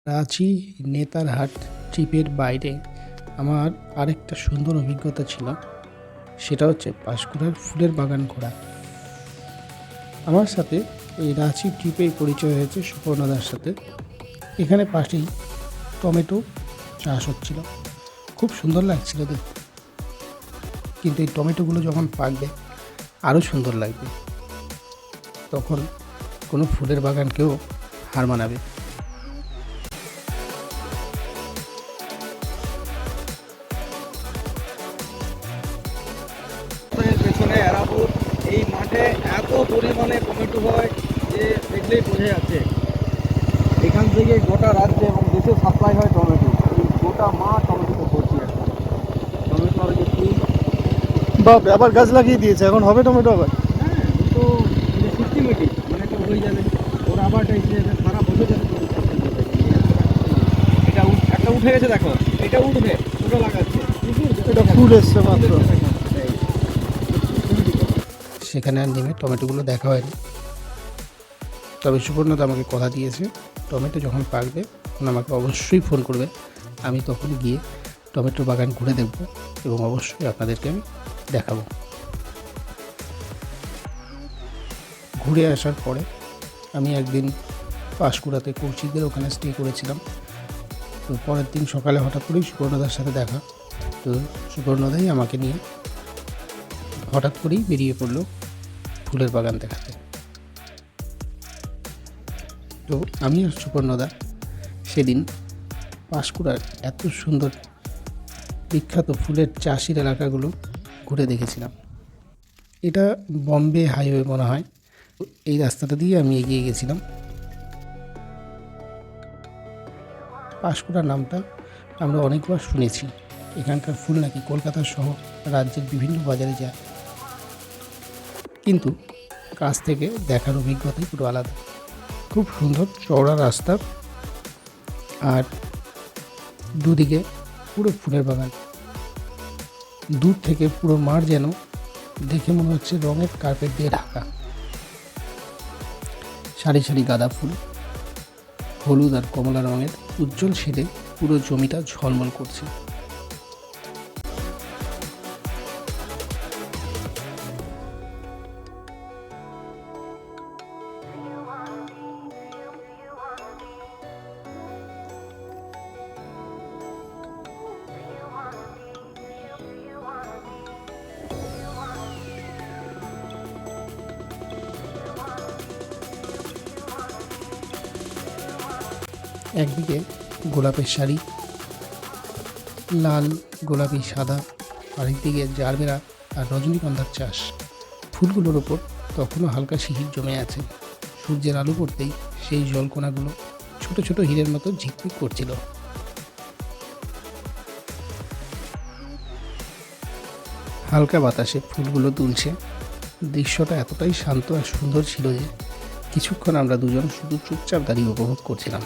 রাঁচি নেতারহাট ট্রিপের বাইরে আমার আরেকটা সুন্দর অভিজ্ঞতা ছিল, সেটা হচ্ছে পাঁশকুড়ার ফুলের বাগান ঘোরা। আমার সাথে এই রাঁচি ট্রিপেই পরিচয় হয়েছে সুপর্ণদার সাথে। এখানে পাশেই টমেটো চাষ হচ্ছিল, খুব সুন্দর লাগছিল দেখতে। কিন্তু এই টমেটোগুলো যখন পাকবে আরও সুন্দর লাগবে, তখন কোনো ফুলের বাগানকেও হার মানাবে। পেছনে এরাপুর এই মাঠে এত পরিমাণে টমেটো হয় যে দেখলেই বোঝা যাচ্ছে। এখান থেকে গোটা রাজ্যে এবং দেশে সাপ্লাই হয় টমেটো। এই গোটা মাঠ টমেটোতে ভর্তি একটা টমেটো আর যে ফুল। বাপ, আবার গাছ লাগিয়ে দিয়েছে, এখন হবে টমেটো আবার। হ্যাঁ, তো সিস্টেমেটিক মানে তো হয়ে যাবে। ওরা আবার সারা বছর যাবে। এটা একটা উঠে গেছে, দেখো এটা উঠবে, ওটা লাগাচ্ছে। এটা ফুল এসছে মাত্র। সেখানে আর নেমে টমেটোগুলো দেখা হয়নি। তবে সুপর্ণদা আমাকে কথা দিয়েছে, টমেটো যখন পাকবে তখন আমাকে অবশ্যই ফোন করবে। আমি তখন গিয়ে টমেটোর বাগান ঘুরে দেখব এবং অবশ্যই আপনাদেরকে আমি দেখাবো। ঘুরে আসার পরে আমি একদিন পাঁশকুড়াতে কৌশিকদের ওখানে স্টে করেছিলাম। তো পরের দিন সকালে হঠাৎ করেই সুপর্ণদার সাথে দেখা। তো সুপর্ণদাই আমাকে নিয়ে হঠাৎ করেই বেরিয়ে পড়লো ফুলের বাগান দেখাতে। তো আমি আর সুপর্ণদা সেদিন পাঁশকুড়ার এত সুন্দর বিখ্যাত ফুলের চাষির এলাকাগুলো ঘুরে দেখেছিলাম। এটা বম্বে হাইওয়ে মনে হয়। এই রাস্তাটা দিয়ে আমি এগিয়ে গেছিলাম। পাঁশকুড়া নামটা আমরা অনেকবার শুনেছি। এখানকার ফুল নাকি কলকাতা সহ রাজ্যের বিভিন্ন বাজারে যায়, কিন্তু কাছ থেকে দেখার অভিজ্ঞতাই পুরো আলাদা। খুব সুন্দর চওড়া রাস্তা আর দুদিকে পুরো ফুলের বাগান। দূর থেকে পুরো মাঠ যেন দেখে মনে হচ্ছে রঙের কার্পেট দিয়ে ঢাকা। সারি সারি গাঁদা ফুল হলুদ আর কমলা রঙের উজ্জ্বল শেডে পুরো জমিটা ঝলমল করছে। একদিকে গোলাপের শাড়ি, লাল গোলাপি সাদা, আরেকদিকে জারবেরা আর রজনীগন্ধার চাষ। ফুলগুলোর ওপর তখনও হালকা শিশির জমে আছে। সূর্যের আলো পড়তেই সেই জলকণাগুলো ছোট ছোট হীরের মতো ঝিকমিক করছিল। হালকা বাতাসে ফুলগুলো দুলছে। দৃশ্যটা এতটাই শান্ত আর সুন্দর ছিল যে কিছুক্ষণ আমরা দুজন শুধু চুপচাপ দাঁড়িয়ে উপভোগ করছিলাম।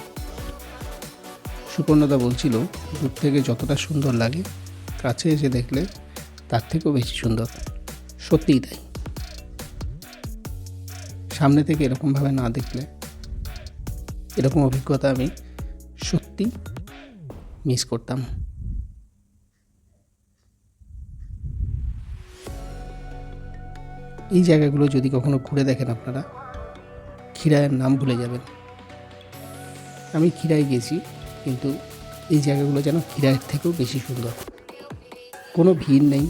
সুপর্ণদা বলছিল, দূর থেকে যতটা সুন্দর লাগে কাছে এসে দেখলে তার থেকেও বেশি সুন্দর। সত্যিই তাই। সামনে থেকে এরকমভাবে না দেখলে এরকম অভিজ্ঞতা আমি সত্যি মিস করতাম। এই জায়গাগুলো যদি কখনো ঘুরে দেখেন আপনারা, খিরাইয়ের নাম ভুলে যাবেন। আমি খিরাই গেছি, কিন্তু এই জায়গাগুলো যেন খিরাইয়ের থেকেও বেশি সুন্দর। কোনো ভিড় নেই,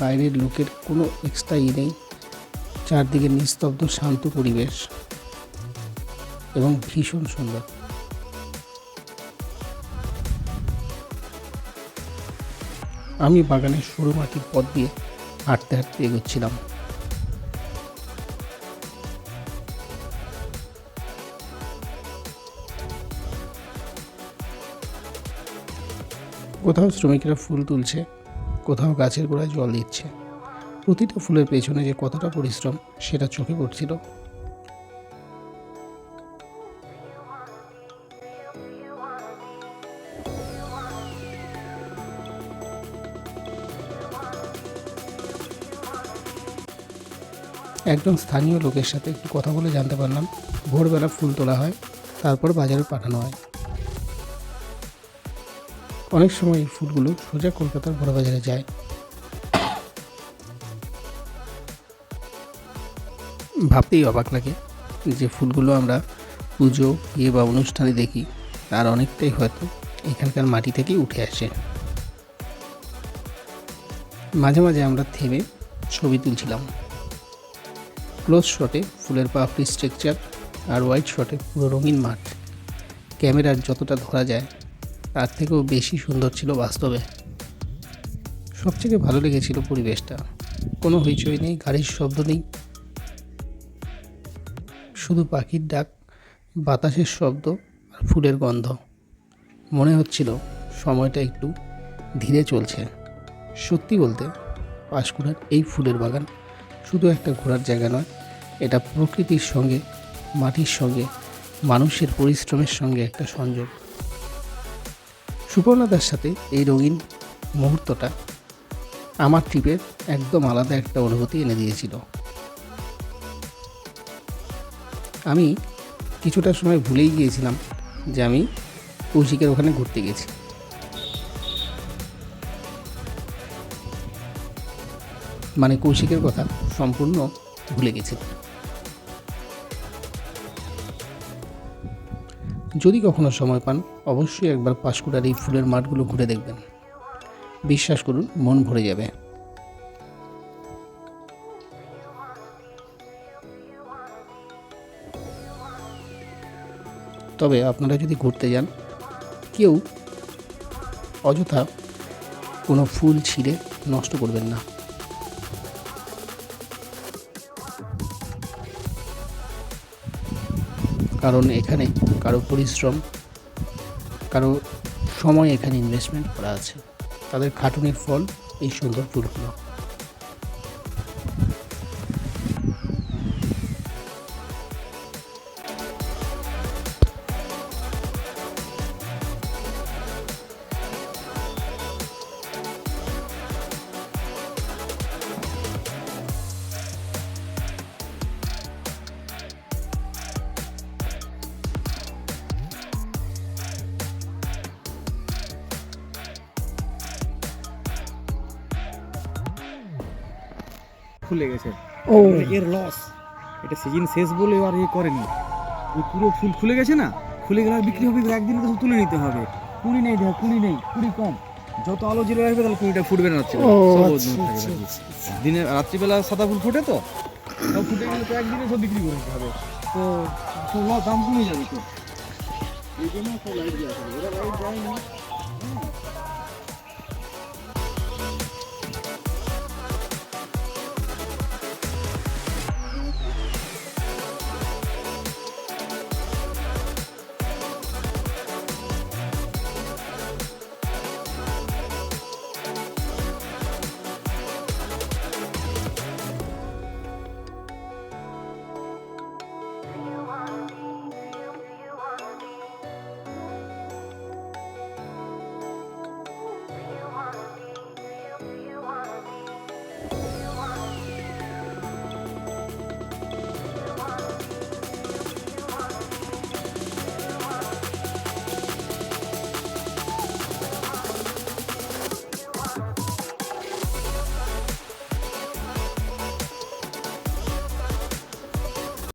বাইরের লোকের কোনো এক্সট্রা নেই। চারদিকে নিস্তব্ধ শান্ত পরিবেশ এবং ভীষণ সুন্দর। আমি বাগানের সরু মাটির পথ দিয়ে হাঁটতে হাঁটতে এগোচ্ছিলাম। কোথাও শ্রমিকরা ফুল তুলছে, কোথাও গাছের গোড়ায় জল দিচ্ছে। প্রতিটা ফুলের পেছনে যে কতটা পরিশ্রম সেটা চোখে পড়ছিল। একজন স্থানীয় লোকের সাথে একটু কথা বলে জানতে পারলাম, ভোরবেলা ফুল তোলা হয়, তারপর বাজারে পাঠানো হয়। অনেক সময় এই ফুলগুলো সোজা কলকাতার বড় বাজারে যায়। ভাবতেই অবাক লাগে যে ফুলগুলো আমরা পুজো বিয়ে বা অনুষ্ঠানে দেখি তার অনেকটাই হয়তো এখানকার মাটি থেকেই উঠে আসে। মাঝে মাঝে আমরা থেমে ছবি তুলছিলাম। ক্লোজ শটে ফুলের পাপড়ি স্ট্রাকচার আর ওয়াইড শটে পুরো রঙিন মাঠ। ক্যামেরার যতটা ধরা যায় তার থেকেও বেশি সুন্দর ছিল বাস্তবে। সবথেকে ভালো লেগেছিল পরিবেশটা। কোনো হইচই নেই, গাড়ির শব্দ নেই, শুধু পাখির ডাক, বাতাসের শব্দ আর ফুলের গন্ধ। মনে হচ্ছিল সময়টা একটু ধীরে চলছে। সত্যি বলতে পাঁশকুড়ার এই ফুলের বাগান শুধু একটা ঘোরার জায়গা নয়, এটা প্রকৃতির সঙ্গে, মাটির সঙ্গে, মানুষের পরিশ্রমের সঙ্গে একটা সংযোগ। সুপর্ণাদার সাথে এই রঙিন মুহূর্তটা আমার ট্রিপের একদম আলাদা একটা অনুভূতি এনে দিয়েছিল। আমি কিছুটা সময় ভুলেই গিয়েছিলাম যে আমি কৌশিকের ওখানে ঘুরতে গেছি। মানে কৌশিকের কথা সম্পূর্ণ ভুলে গেছিলাম। যদি কখনো সময় পান অবশ্যই একবার পাঁশকুড়ার এই ফুলের মাঠগুলো ঘুরে দেখবেন। বিশ্বাস করুন, মন ভরে যাবে। তবে আপনারা যদি ঘুরতে যান, কেউ অযথা কোনো ফুল ছিঁড়ে নষ্ট করবেন না। কারণ এখানে কারো পরিশ্রম, কারো সময় এখানে ইনভেস্টমেন্ট করা আছে। তাদের খাটুনির ফল এই সুন্দর ফুলগুলো। ফুলে গেছে, ও এর লস। এটা সিজন শেষ বলে আর করেনি। ওই পুরো ফুল খুলে গেছে না, খুলে গেলে আর বিক্রি হবে, একদিনে তো তুলে নিতে হবে। কুড়ি নেই, দেখো কুড়ি নেই, কুড়ি কম। যত আলো জেলে রাখবে তাহলে কুড়িটা ফুটবে না রাত্রিবেলা। দিনে রাত্রিবেলা সাদা ফুল ফুটে, তো সব ফুটে গেলে তো একদিনে সব বিক্রি করে দিতে হবে, তো দাম কমে যাবে। তো এই জন্য সব লাইট দেওয়া হবে, এরা লাইট দেয় না।